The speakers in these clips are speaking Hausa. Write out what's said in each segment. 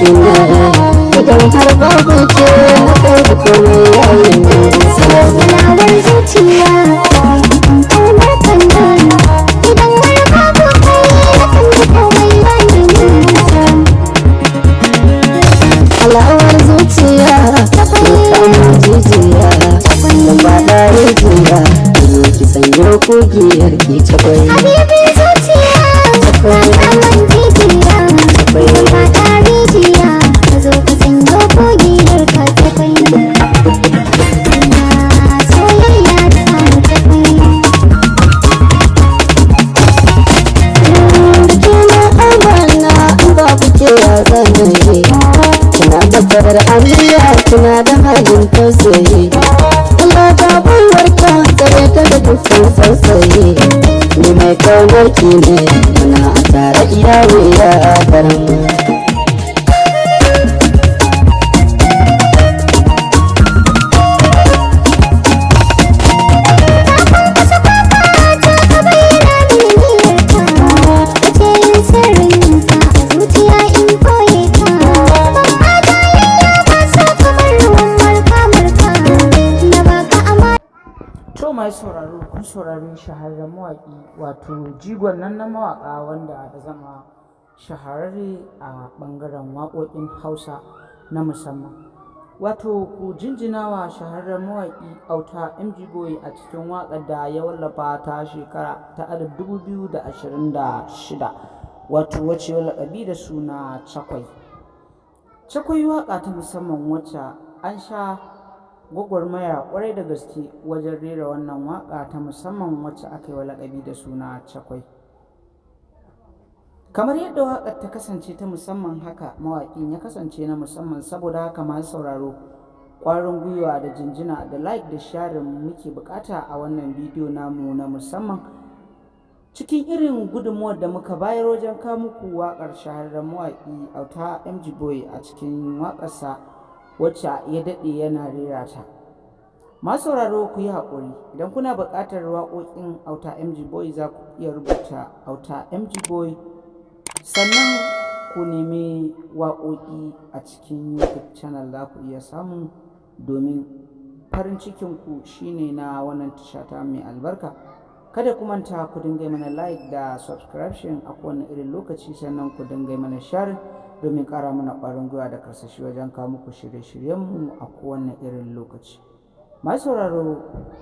shi ne idan har babu ke na kai da komai yayi ne Sabuwar zuciya ƙaunar kanta idan har babu kai na kan da komai yayi ne alawar zuciya ta kama jijiya da faɗa rijiya ne ki sanyo kugiyar ki cakwai Habibi zuciya aman jijiya da fata rijiya ka zo ka sanyo kogiyar ka ta kai soyayya ta mu ta kai ke na amana in ba ku ke ya zanaye kina da farar aniya kina da halin tausayi Allah ta bulwarka tsare ta da dukkan sausayi ni mai kaunar ki ne muna a tare iyawo ya faran mai sauraro kun saurari shahararren mawaƙi wato jigon nan na mawaƙa wanda da zama shahararre a ɓangaren waƙoƙin hausa na musamman wato ku jinjinawa shahararren mawaƙi auta mg boy a cikin waƙar da ya wallafa ta shekara ta 2026 wato wacce laƙabi da suna cakwai waƙa ta musamman wacce an sha gwagwarmaya kwarai da gaske wajen rera wannan waka ta musamman wacce aka yi wa lakabi da suna cakwai kamar yadda wakar ta kasance ta musamman haka mawaƙin ya kasance na musamman saboda haka masu sauraro ƙwarin gwiwa da jinjina da like da sharing muke bukata a wannan bidiyo namu na musamman cikin irin gudunmuwar da muka bayar wajen kawo muku wakar shahararren mawaƙi auta mg boy a cikin waƙarsa wacce ya daɗe yana rera ta masu sauraro ku yi haƙuri idan kuna buƙatar waƙoƙin auta mg boy za ku iya rubuta auta mg boy sannan ku nemi waƙoƙi a cikin youtube channel za ku iya samu domin farin cikinku shine na wannan tasha ta mai albarka kada ku manta ku dinga mana like da subscription a kowane irin lokaci sannan ku dinga mana share domin ƙara mana ƙwarin gwiwa da karsashi wajen kawo muku shirye-shiryenmu a kowane irin lokaci masu sauraro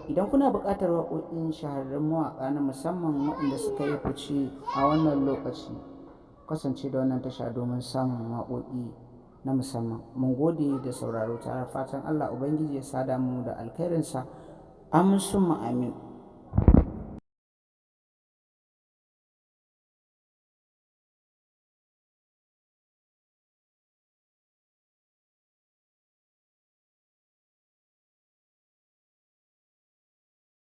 idan kuna buƙatar waƙoƙin shahararrun mawaƙa na musamman waɗanda suka yi fice a wannan lokaci kasance da wannan tasha domin samun waƙoƙi na musamman mun gode da sauraro tare fatan Allah ubangiji ya sada mu da alkhairinsa amin summa amin